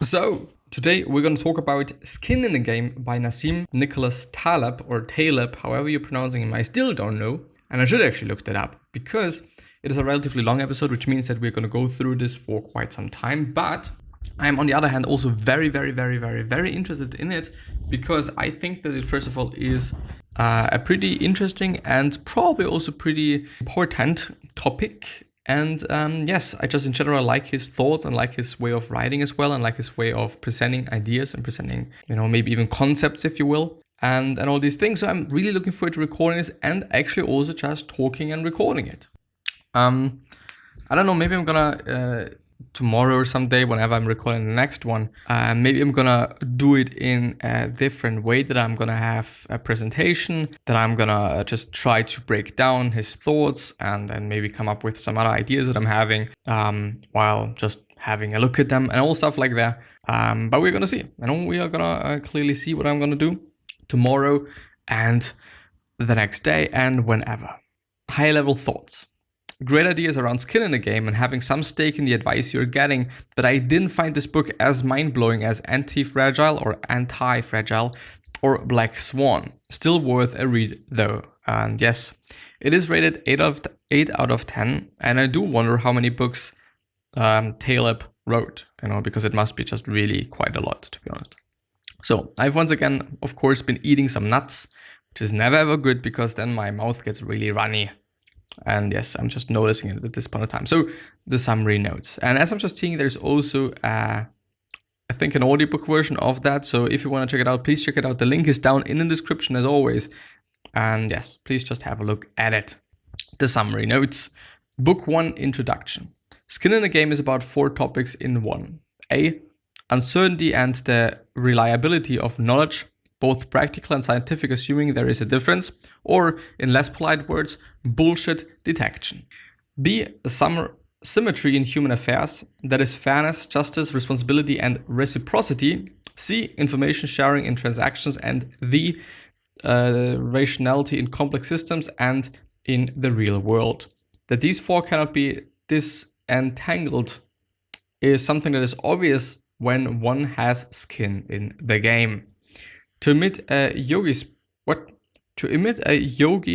So, today we're going to talk about Skin in the Game by Nassim Nicholas Taleb, or Taleb, however you're pronouncing him. I still don't know, and I should actually look that up, because it is a relatively long episode, which means that we're going to go through this for quite some time. But I am, on the other hand, also very interested in it, because I think that it, first of all, is a pretty interesting and probably also pretty important topic. And yes, I just in general like his thoughts and like his way of writing as well, and like his way of presenting ideas and presenting, maybe even concepts, if you will, and all these things. So I'm really looking forward to recording this and actually also just talking and recording it. I don't know, maybe I'm gonna tomorrow or someday, whenever I'm recording the next one, maybe I'm gonna do it in a different way, that I'm gonna have a presentation, that I'm gonna just try to break down his thoughts and then maybe come up with some other ideas that I'm having while just having a look at them and all stuff like that. But we're gonna see. We are gonna clearly see what I'm gonna do tomorrow and the next day and whenever. High level thoughts. Great ideas around skin in the game and having some stake in the advice you're getting, but I didn't find this book as mind-blowing as Anti-Fragile or Black Swan. Still worth a read though. And yes, it is rated 8 out of 10, and I do wonder how many books Taleb wrote, because it must be just really quite a lot, to be honest. So I've once again, of course, been eating some nuts, which is never ever good, because then my mouth gets really runny. And yes, I'm just noticing it at this point of time. So the summary notes. And as I'm just seeing, there's also, I think, an audiobook version of that. So if you want to check it out, please check it out. The link is down in the description as always. And yes, please just have a look at it. The summary notes. Book 1, Introduction. Skin in the Game is about 4 topics in one. A, uncertainty and the reliability of knowledge, both practical and scientific, assuming there is a difference, or, in less polite words, bullshit detection. B, symmetry in human affairs, that is fairness, justice, responsibility, and reciprocity. C, information sharing in transactions, and the rationality in complex systems and in the real world. That these 4 cannot be disentangled is something that is obvious when one has skin in the game. To emit a yogi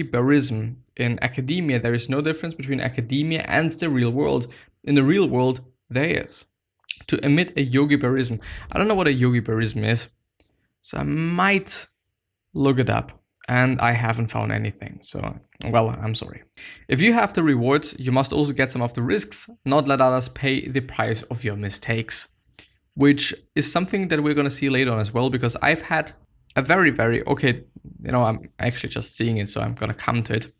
barism in academia, there is no difference between academia and the real world. In the real world, there is. To emit a yogi barism. I don't know what a yogi barism is, so I might look it up, and I haven't found anything. So, well, I'm sorry. If you have the rewards, you must also get some of the risks, not let others pay the price of your mistakes. Which is something that we're going to see later on as well, because I've had a very, I'm actually just seeing it, so I'm going to come to it.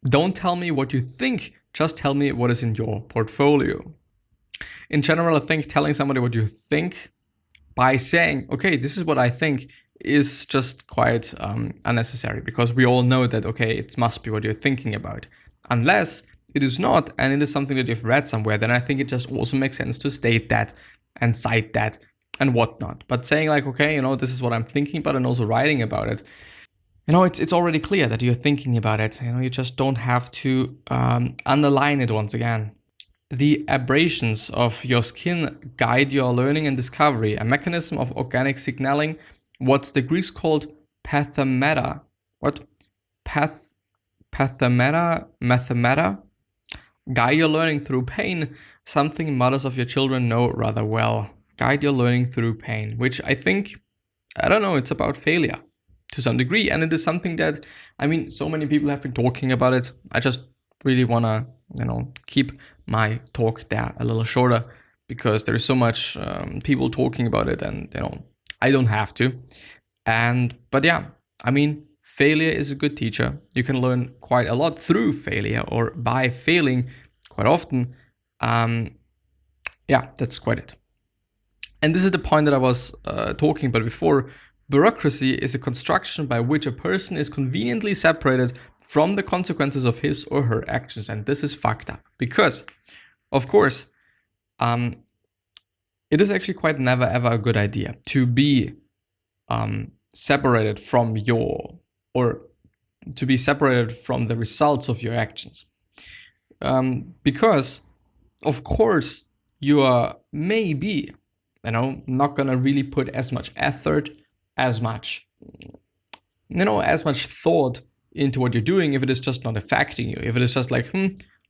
Don't tell me what you think, just tell me what is in your portfolio. In general, I think telling somebody what you think by saying, okay, this is what I think, is just quite unnecessary, because we all know that, okay, it must be what you're thinking about. Unless it is not, and it is something that you've read somewhere, then I think it just also makes sense to state that and cite that and whatnot. But saying like, okay, this is what I'm thinking about, and also writing about it, it's already clear that you're thinking about it. You just don't have to underline it once again. The abrasions of your skin guide your learning and discovery, a mechanism of organic signaling, what the Greeks called pathemata. Pathemata? Guide your learning through pain, something mothers of your children know rather well. Guide your learning through pain, which I think, it's about failure to some degree. And it is something that, so many people have been talking about it. I just really want to, keep my talk there a little shorter, because there is so much people talking about it, and, I don't have to. But yeah, failure is a good teacher. You can learn quite a lot through failure, or by failing quite often. Yeah, that's quite it. And this is the point that I was talking about before. Bureaucracy is a construction by which a person is conveniently separated from the consequences of his or her actions. And this is fucked up, because, of course, it is actually quite never ever a good idea to be separated from the results of your actions. Because, of course, you are maybe not gonna really put as much effort, as much thought into what you're doing if it is just not affecting you. If it is just like,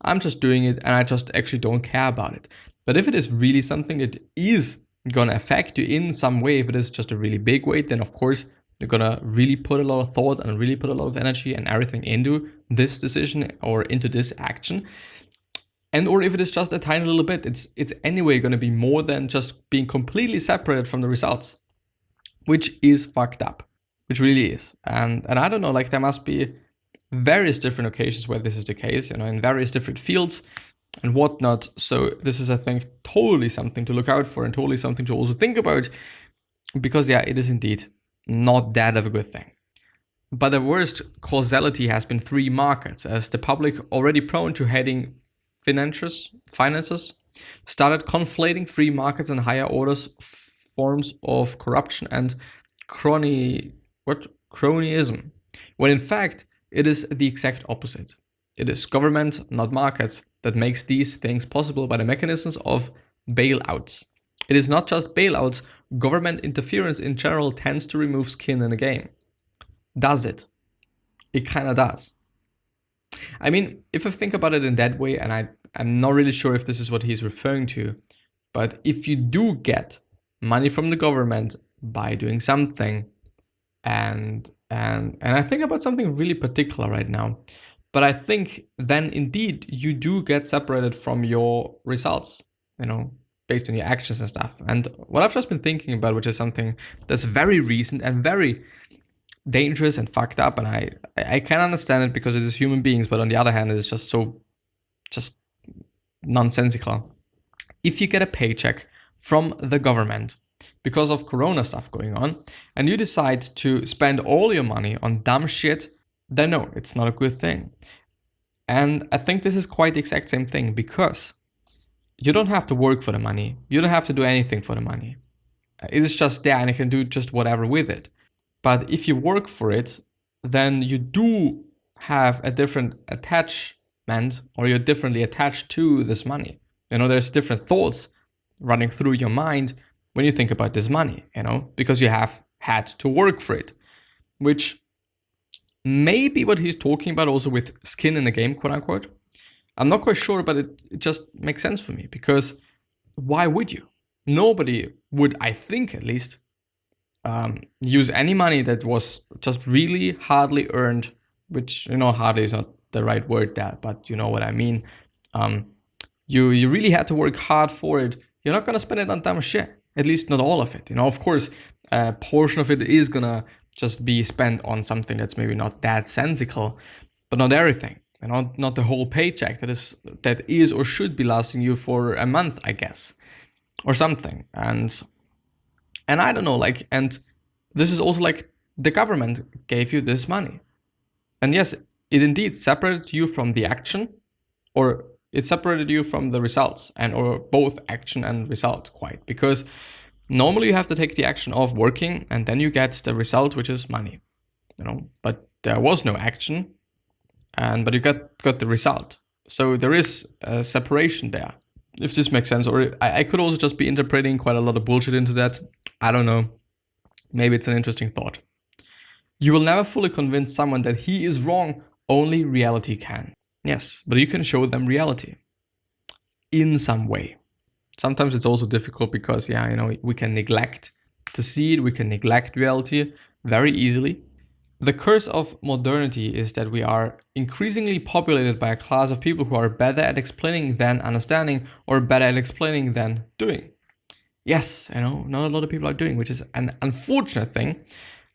I'm just doing it and I just actually don't care about it. But if it is really something that is gonna affect you in some way, if it is just a really big weight, then of course you're gonna really put a lot of thought and really put a lot of energy and everything into this decision or into this action. And or if it is just a tiny little bit, it's anyway gonna be more than just being completely separated from the results, which is fucked up, which really is. And I don't know, like there must be various different occasions where this is the case, in various different fields and whatnot. So this is, I think, totally something to look out for and totally something to also think about, because it is indeed not that of a good thing. But the worst causality has been free markets, as the public, already prone to hating finances, started conflating free markets and higher orders forms of corruption and cronyism, when in fact it is the exact opposite. It is government, not markets, that makes these things possible by the mechanisms of bailouts. It is not just bailouts, government interference in general tends to remove skin in a game. Does it? It kind of does. I mean, if I think about it in that way, and I'm not really sure if this is what he's referring to, but if you do get money from the government by doing something, and I think about something really particular right now, but I think then indeed you do get separated from your results, based on your actions and stuff. And what I've just been thinking about, which is something that's very recent and very dangerous and fucked up, and I can understand it because it is human beings, but on the other hand, it is just nonsensical. If you get a paycheck from the government because of Corona stuff going on, and you decide to spend all your money on dumb shit, then no, it's not a good thing. And I think this is quite the exact same thing, because you don't have to work for the money. You don't have to do anything for the money. It is just there and you can do just whatever with it. But if you work for it, then you do have a different attachment, or you're differently attached to this money. There's different thoughts running through your mind when you think about this money, because you have had to work for it, which may be what he's talking about also with skin in the game, quote unquote. I'm not quite sure, but it just makes sense for me, because why would you? Nobody would, I think at least, use any money that was just really hardly earned, which, hardly is not the right word there, but you know what I mean. You really had to work hard for it. You're not going to spend it on dumb shit, at least not all of it. Of course, a portion of it is going to just be spent on something that's maybe not that sensical, but not everything. Not the whole paycheck that is or should be lasting you for a month, I guess, or something. And I don't know, and this is also the government gave you this money. And yes, it indeed separated you from the action, or it separated you from the results, or both action and result quite, because normally you have to take the action of working and then you get the result, which is money, but there was no action, but you got the result. So there is a separation there, if this makes sense. Or I could also just be interpreting quite a lot of bullshit into that. I don't know. Maybe it's an interesting thought. You will never fully convince someone that he is wrong. Only reality can. Yes, but you can show them reality in some way. Sometimes it's also difficult because, we can neglect to see it. We can neglect reality very easily. The curse of modernity is that we are increasingly populated by a class of people who are better at explaining than understanding, or better at explaining than doing. Yes, not a lot of people are doing, which is an unfortunate thing.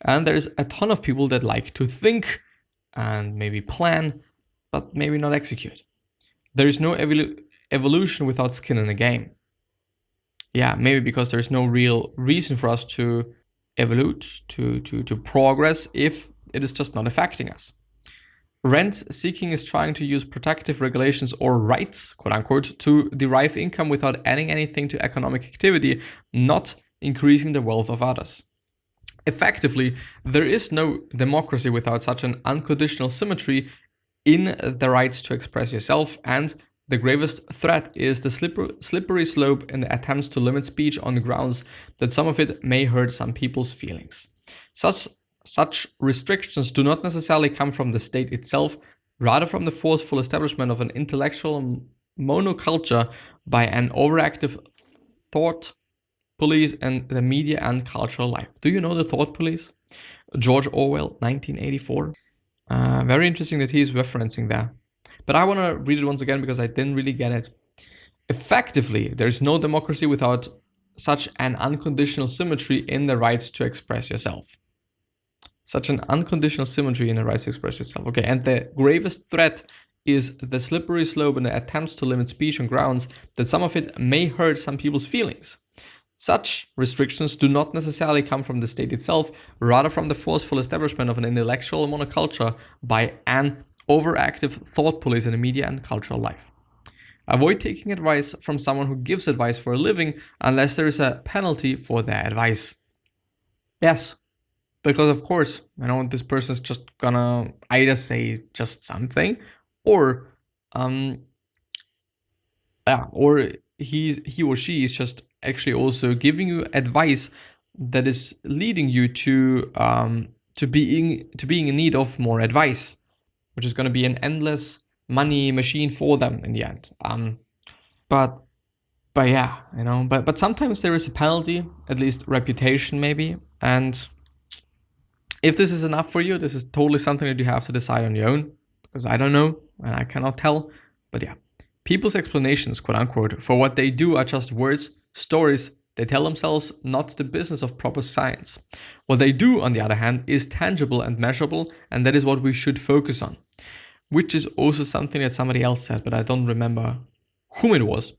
And there's a ton of people that like to think and maybe plan, but maybe not execute. There is no evolution without skin in the game. Yeah, maybe because there's no real reason for us to evolve, to progress, if it is just not affecting us. Rent seeking is trying to use protective regulations or rights, quote unquote, to derive income without adding anything to economic activity, not increasing the wealth of others. Effectively, there is no democracy without such an unconditional symmetry in the rights to express yourself and The gravest threat is the slippery slope in the attempts to limit speech on the grounds that some of it may hurt some people's feelings. Such restrictions do not necessarily come from the state itself, rather from the forceful establishment of an intellectual monoculture by an overactive thought police and the media and cultural life. Do you know the thought police? George Orwell, 1984. Very interesting that he's referencing there. But I want to read it once again because I didn't really get it. Effectively, there is no democracy without such an unconditional symmetry in the right to express yourself. Such an unconditional symmetry in the right to express yourself. Okay, and the gravest threat is the slippery slope in the attempts to limit speech on grounds that some of it may hurt some people's feelings. Such restrictions do not necessarily come from the state itself, rather from the forceful establishment of an intellectual monoculture by an overactive thought police in the media and cultural life. Avoid taking advice from someone who gives advice for a living unless there is a penalty for their advice. Yes, because of course, this person's just gonna either say just something or he or she is just actually also giving you advice that is leading you to being in need of more advice, which is going to be an endless money machine for them in the end. But sometimes there is a penalty, at least reputation maybe, and if this is enough for you, this is totally something that you have to decide on your own, because I don't know and I cannot tell. But yeah, people's explanations, quote unquote, for what they do are just words, stories they tell themselves, not the business of proper science. What they do, on the other hand, is tangible and measurable, and that is what we should focus on. Which is also something that somebody else said, but I don't remember whom it was.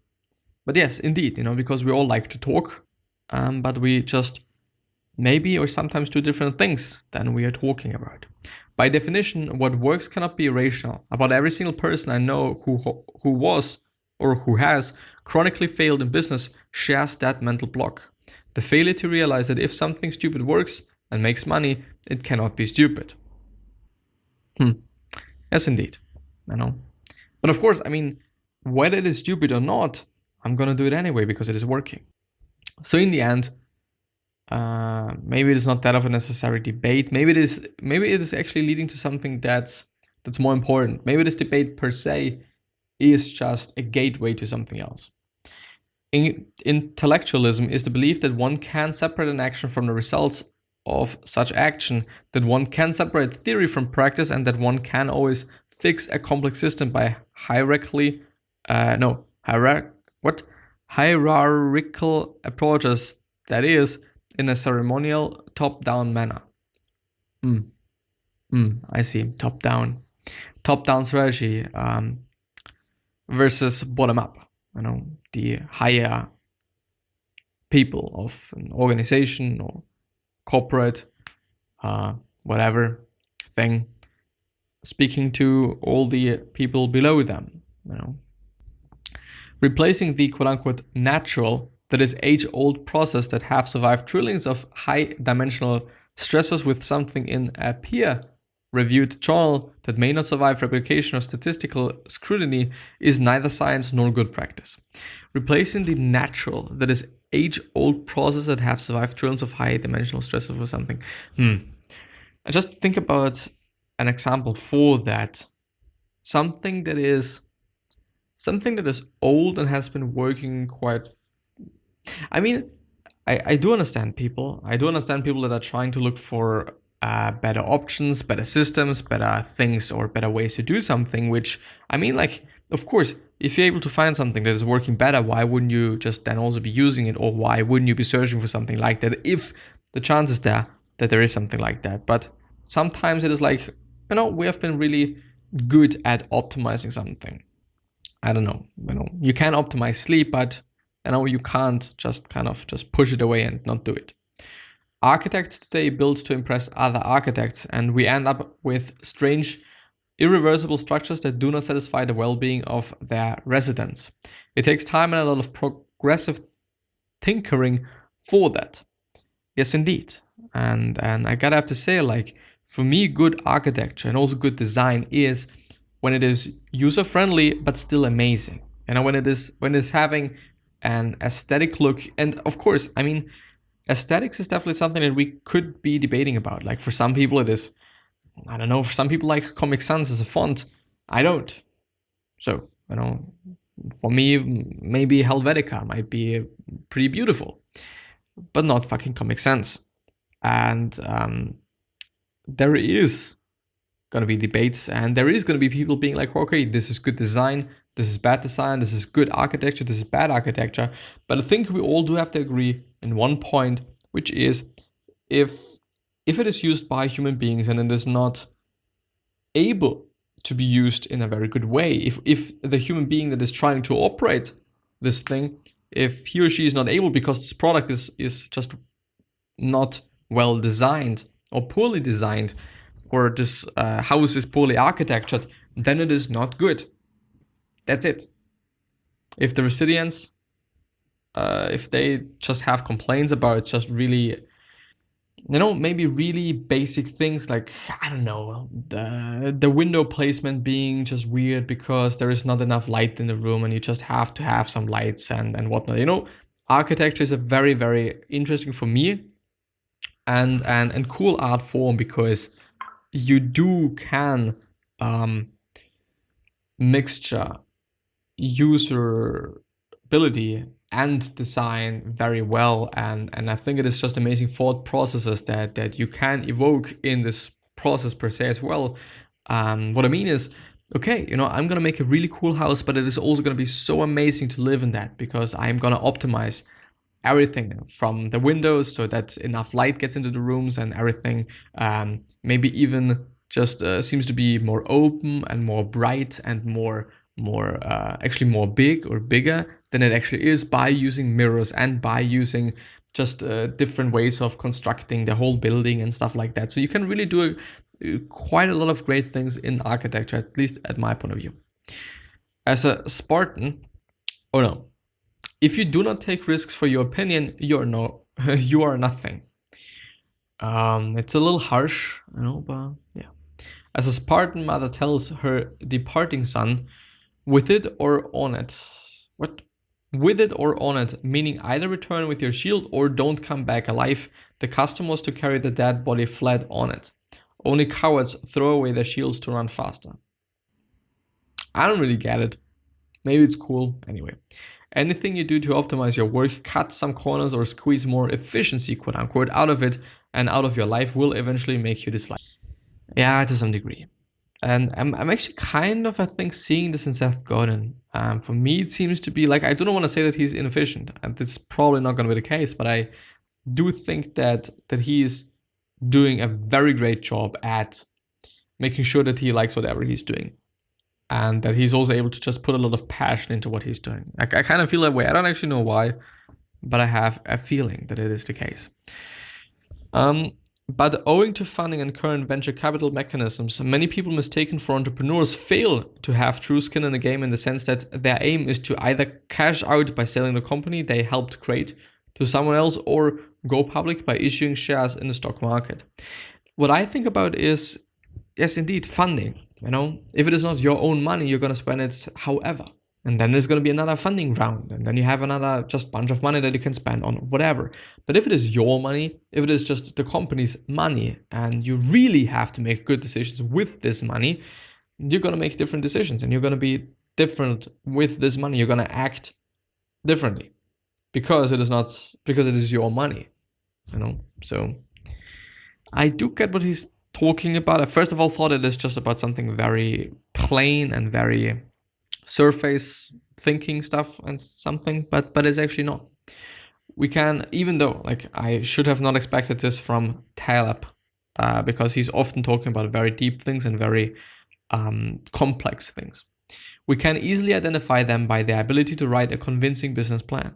But yes, indeed, because we all like to talk, but we just maybe or sometimes do different things than we are talking about. By definition, what works cannot be rational. About every single person I know who was or who has chronically failed in business shares that mental block. The failure to realize that if something stupid works and makes money, it cannot be stupid. Yes, indeed. I know. But of course, whether it is stupid or not, I'm going to do it anyway because it is working. So in the end, maybe it is not that of a necessary debate. Maybe it is actually leading to something that's more important. Maybe this debate per se is just a gateway to something else. Intellectualism is the belief that one can separate an action from the results of such action, that one can separate theory from practice, and that one can always fix a complex system by hierarchical approaches, that is, in a ceremonial top-down manner. I see, top-down strategy versus bottom-up, the higher people of an organization or corporate, whatever thing, speaking to all the people below them, replacing the quote-unquote natural, that is age-old process that have survived trillions of high-dimensional stressors with something in a peer-reviewed journal that may not survive replication or statistical scrutiny is neither science nor good practice. Replacing the natural, that is age-old process that have survived trillions of high-dimensional stressors with something. I just think about an example for that. Something that is old and has been working quite. I do understand people. I do understand people that are trying to look for better options, better systems, better things, or better ways to do something, which, of course, if you're able to find something that is working better, why wouldn't you just then also be using it? Or why wouldn't you be searching for something like that if the chance is there that there is something like that? But sometimes it is like, we have been really good at optimizing something. I don't know, you can optimize sleep, but you can't just push it away and not do it. Architects today build to impress other architects, and we end up with strange, irreversible structures that do not satisfy the well-being of their residents. It takes time and a lot of progressive tinkering for that. Yes, indeed. And I gotta have to say, for me, good architecture and also good design is when it is user-friendly but still amazing. When it's having an aesthetic look. And of course, I mean, aesthetics is definitely something that we could be debating about. Like for some people it is, I don't know, for some people like Comic Sans as a font. I don't. So, for me, maybe Helvetica might be pretty beautiful, but not fucking Comic Sans. And there is going to be debates, and there is going to be people being like, okay, this is good design, this is bad design, this is good architecture, this is bad architecture. But I think we all do have to agree in one point, which is if it is used by human beings and it is not able to be used in a very good way, if the human being that is trying to operate this thing, if he or she is not able because this product is just not well designed or poorly designed, or this house is poorly architectured, then it is not good. That's it. If the residents, if they just have complaints about just really, maybe really basic things like, I don't know, the window placement being just weird because there is not enough light in the room and you just have to have some lights and whatnot. Architecture is a very, very interesting for me and cool art form, because you can mixture usability and design very well, and I think it is just amazing thought processes that you can evoke in this process per se as well. What I mean is, okay, I'm gonna make a really cool house, but it is also gonna be so amazing to live in that, because I'm gonna optimize everything from the windows so that enough light gets into the rooms, and everything maybe even just seems to be more open and more bright and more actually more big or bigger than it actually is, by using mirrors and by using just different ways of constructing the whole building and stuff like that. So you can really do quite a lot of great things in architecture, at least at my point of view. As a Spartan, if you do not take risks for your opinion, you are nothing. It's a little harsh, but yeah. As a Spartan mother tells her departing son, with it or on it. What? With it or on it, meaning either return with your shield or don't come back alive. The custom was to carry the dead body flat on it. Only cowards throw away their shields to run faster. I don't really get it. Maybe it's cool. Anyway. Anything you do to optimize your work, cut some corners or squeeze more efficiency, quote unquote, out of it and out of your life will eventually make you dislike. Yeah, to some degree. And I'm actually kind of, I think, seeing this in Seth Godin. For me, it seems to be like, I don't want to say that he's inefficient, and it's probably not going to be the case, but I do think that he is doing a very great job at making sure that he likes whatever he's doing. And that he's also able to just put a lot of passion into what he's doing. I kind of feel that way. I don't actually know why, but I have a feeling that it is the case. But owing to funding and current venture capital mechanisms, many people mistaken for entrepreneurs fail to have true skin in the game, in the sense that their aim is to either cash out by selling the company they helped create to someone else, or go public by issuing shares in the stock market. What I think about is, yes, indeed, funding. If it is not your own money, you're going to spend it however. And then there's going to be another funding round. And then you have another just bunch of money that you can spend on whatever. But if it is your money, if it is just the company's money, and you really have to make good decisions with this money, you're going to make different decisions, and you're going to be different with this money. You're going to act differently because it is your money, So I do get what he's talking about. I first of all thought it is just about something very plain and very surface thinking stuff and something, but it's actually not. We can, even though I should have not expected this from Taleb, because he's often talking about very deep things and very complex things. We can easily identify them by their ability to write a convincing business plan.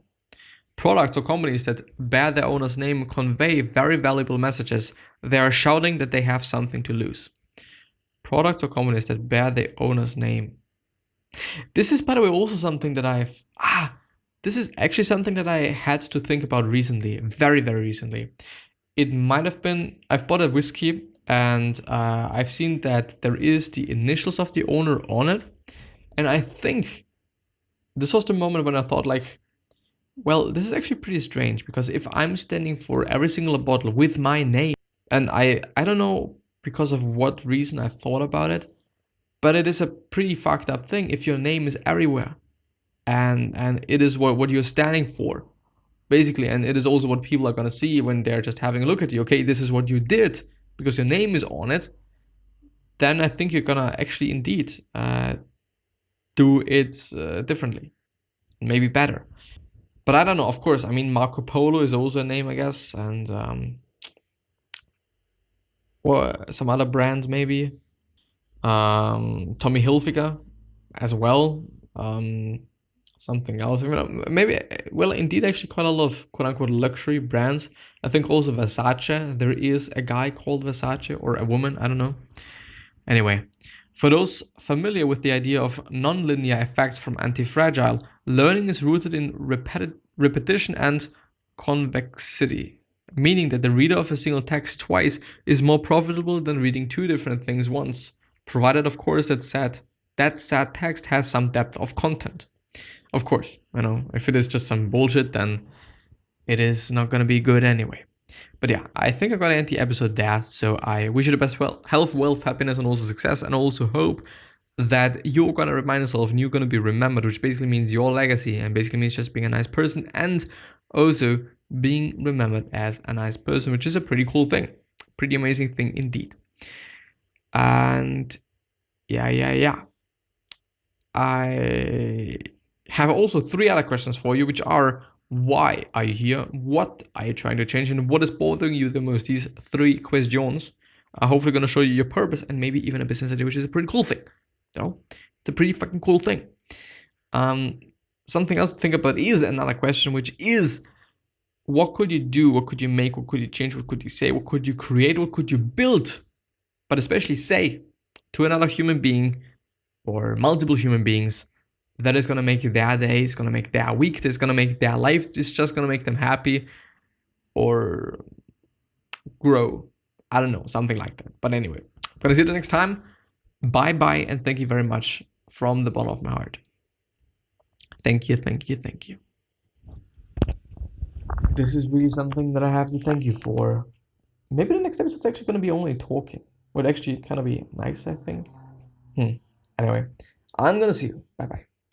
Products or companies that bear their owner's name convey very valuable messages. They are shouting that they have something to lose. Products or companies that bear their owner's name. This is, by the way, also something that this is actually something that I had to think about recently, very, very recently. It might have been, I've bought a whiskey And I've seen that there is the initials of the owner on it. And I think this was the moment when I thought like, well, this is actually pretty strange, because if I'm standing for every single bottle with my name, and I don't know because of what reason I thought about it, but it is a pretty fucked up thing if your name is everywhere. And it is what you're standing for, basically. And it is also what people are going to see when they're just having a look at you. Okay, this is what you did because your name is on it. Then I think you're going to actually indeed do it differently, maybe better. But I don't know. Of course, I mean, Marco Polo is also a name, I guess. And or some other brands maybe. Tommy Hilfiger as well. Something else. Maybe, well, indeed, actually quite a lot of quote-unquote luxury brands. I think also Versace. There is a guy called Versace, or a woman, I don't know. Anyway, for those familiar with the idea of nonlinear effects from Antifragile, learning is rooted in repetition and convexity, meaning that the reader of a single text twice is more profitable than reading two different things once, provided, of course, that said text has some depth of content. Of course, if it is just some bullshit, then it is not going to be good anyway. But yeah, I think I'm going to end the episode there. So I wish you the best health, wealth, happiness, and also success. And also hope that you're going to remind yourself and you're going to be remembered, which basically means your legacy, and basically means just being a nice person and also being remembered as a nice person, which is a pretty cool thing. Pretty amazing thing indeed. And yeah. I have also 3 other questions for you, which are: why are you here? What are you trying to change? And what is bothering you the most? These 3 questions are hopefully going to show you your purpose and maybe even a business idea, which is a pretty cool thing. It's a pretty fucking cool thing. Something else to think about is another question, which is: what could you do? What could you make? What could you change? What could you say? What could you create? What could you build? But especially say to another human being or multiple human beings that is going to make their day, it's going to make their week, it's going to make their life, it's just going to make them happy or grow. I don't know, something like that. But anyway, I'm going to see you the next time. Bye, and thank you very much from the bottom of my heart. Thank you. This is really something that I have to thank you for. Maybe the next episode's actually going to be only talking. Would actually kind of be nice, I think. Anyway, I'm going to see you. Bye-bye.